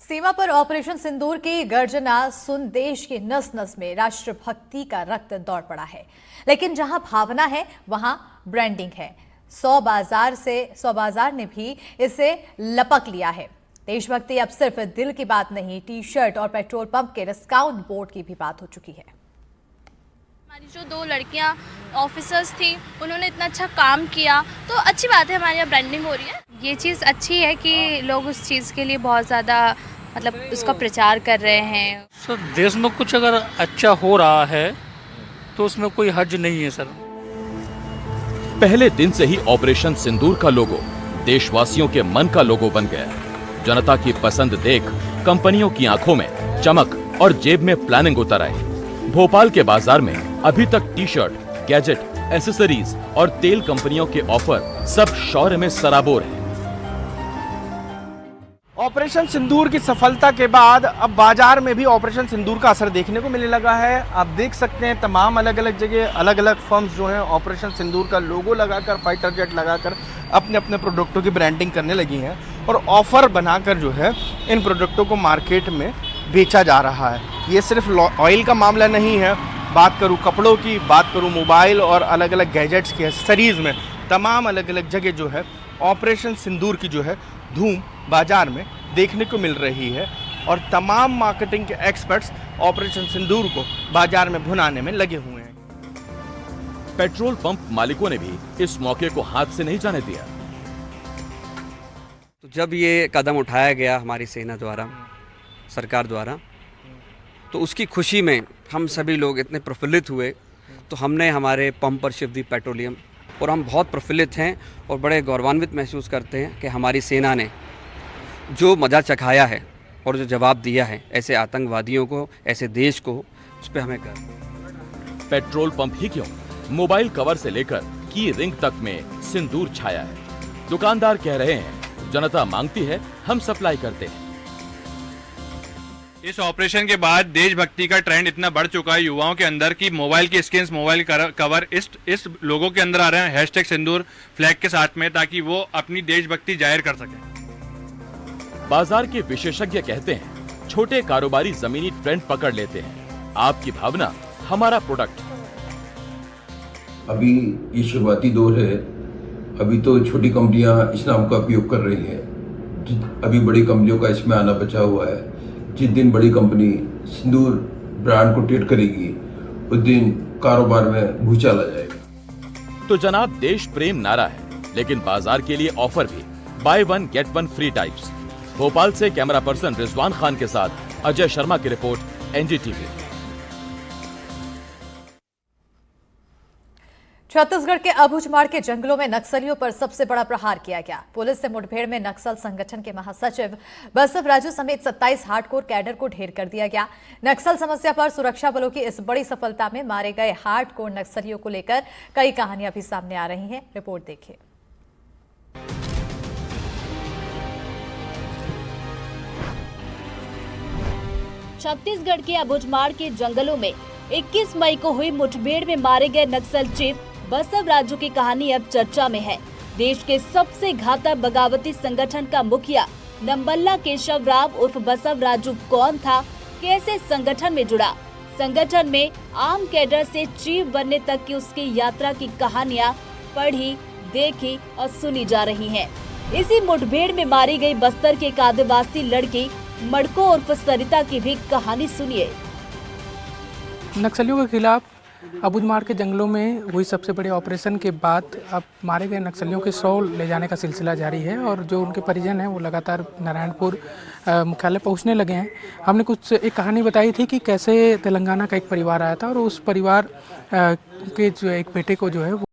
सीमा पर ऑपरेशन सिंदूर की गर्जना सुन देश की नस नस में राष्ट्रभक्ति का रक्त दौड़ पड़ा है। लेकिन जहां भावना है वहां ब्रांडिंग है। सौ बाजार ने भी इसे लपक लिया है। देशभक्ति अब सिर्फ दिल की बात नहीं, टी शर्ट और पेट्रोल पंप के डिस्काउंट बोर्ड की भी बात हो चुकी है। हमारी जो दो लड़कियां ऑफिसर्स थी, उन्होंने इतना अच्छा काम किया, तो अच्छी बात है, हमारे यहाँ ब्रांडिंग हो रही है। ये चीज़ अच्छी है कि लोग उस चीज़ के लिए बहुत ज़्यादा उसका प्रचार कर रहे हैं। सर, देश में कुछ अगर अच्छा हो रहा है तो उसमें कोई हर्ज नहीं है। सर, पहले दिन से ही ऑपरेशन सिंदूर का लोगो देशवासियों के मन का लोगो बन गया। जनता की पसंद देख कंपनियों की आंखों में चमक और जेब में प्लानिंग उतर आई। भोपाल के बाजार में अभी तक टी शर्ट, गैजेट, एसेसरीज और तेल कंपनियों के ऑफर सब शौर्य में सराबोर हैं। ऑपरेशन सिंदूर की सफलता के बाद अब बाजार में भी ऑपरेशन सिंदूर का असर देखने को मिलने लगा है। आप देख सकते हैं तमाम अलग अलग जगह अलग अलग फर्म्स जो हैं ऑपरेशन सिंदूर का लोगो लगाकर, फाइटर जेट लगाकर अपने अपने प्रोडक्टों की ब्रांडिंग करने लगी हैं और ऑफर बनाकर जो है इन प्रोडक्टों को मार्केट में बेचा जा रहा है। ये सिर्फ ऑयल का मामला नहीं है, बात करूँ कपड़ों की, बात करूँ मोबाइल और अलग अलग गैजेट्स की, एक्सेसरीज़ में तमाम अलग अलग जगह जो है ऑपरेशन सिंदूर की जो है धूम बाजार में देखने को मिल रही है और तमाम मार्केटिंग के एक्सपर्ट्स ऑपरेशन सिंदूर को बाजार में भुनाने में लगे हुए हैं। पेट्रोल पंप मालिकों ने भी इस मौके को हाथ से नहीं जाने दिया। तो जब ये कदम उठाया गया हमारी सेना द्वारा, सरकार द्वारा, तो उसकी खुशी में हम सभी लोग इतने प्रफुल्लित हुए, तो हमने हमारे पंप पर शिवदीप पेट्रोलियम, और हम बहुत प्रफुल्लित हैं और बड़े गौरवान्वित महसूस करते हैं कि हमारी सेना ने जो मजा चखाया है और जो जवाब दिया है ऐसे आतंकवादियों को, ऐसे देश को, उस पर हमें कर। पेट्रोल पंप ही क्यों, मोबाइल कवर से लेकर की रिंग तक में सिंदूर छाया है। दुकानदार कह रहे हैं जनता मांगती है, हम सप्लाई करते हैं। इस ऑपरेशन के बाद देशभक्ति का ट्रेंड इतना बढ़ चुका है युवाओं के अंदर कि मोबाइल की स्क्रीन, मोबाइल कवर इस लोगों के अंदर आ रहे हैं हैशटैग सिंदूर फ्लैग के साथ में, ताकि वो अपनी देशभक्ति जाहिर कर सकें। बाजार के विशेषज्ञ कहते हैं छोटे कारोबारी जमीनी ट्रेंड पकड़ लेते हैं। आपकी भावना, हमारा प्रोडक्ट। अभी ये शुरुआती दौर है, अभी तो छोटी कंपनियां इस नाम का उपयोग कर रही हैं। अभी बड़ी कंपनियों का इसमें आना बचा हुआ है। जिस दिन बड़ी कंपनी सिंदूर ब्रांड को ट्रेड करेगी उस दिन कारोबार में भूचाल आ जाएगा। तो जनाब, देश प्रेम नारा है, लेकिन बाजार के लिए ऑफर भी, by one get one free types. Bhopal से कैमरा पर्सन रिजवान खान के साथ अजय शर्मा की रिपोर्ट, एनडीटीवी। छत्तीसगढ़ के अबूझमाड़ के जंगलों में नक्सलियों पर सबसे बड़ा प्रहार किया गया। पुलिस से मुठभेड़ में नक्सल संगठन के महासचिव बसव राजू समेत 27 हार्डकोर कैडर को ढेर कर दिया गया। नक्सल समस्या पर सुरक्षा बलों की इस बड़ी सफलता में मारे गए हार्डकोर नक्सलियों को लेकर कई कहानियां भी सामने आ रही हैं। रिपोर्ट देखिए। छत्तीसगढ़ के अबूझमाड़ के जंगलों में 21 मई को हुई मुठभेड़ में मारे गए नक्सल चीफ बसव राजू की कहानी अब चर्चा में है। देश के सबसे घातक बगावती संगठन का मुखिया नंबल्ला केशव राव उर्फ बसव राजू कौन था, कैसे संगठन में जुड़ा, संगठन में आम कैडर से चीफ बनने तक की उसकी यात्रा की कहानियां पढ़ी, देखी और सुनी जा रही हैं। इसी मुठभेड़ में मारी गई बस्तर के एक आदिवासी लड़की मड़को उर्फ सरिता की भी कहानी सुनिए। नक्सलियों के खिलाफ अबूझमाड़ के जंगलों में हुई सबसे बड़े ऑपरेशन के बाद अब मारे गए नक्सलियों के 100 ले जाने का सिलसिला जारी है और जो उनके परिजन हैं वो लगातार नारायणपुर मुख्यालय पहुंचने लगे हैं। हमने कुछ एक कहानी बताई थी कि कैसे तेलंगाना का एक परिवार आया था और उस परिवार के जो एक बेटे को जो है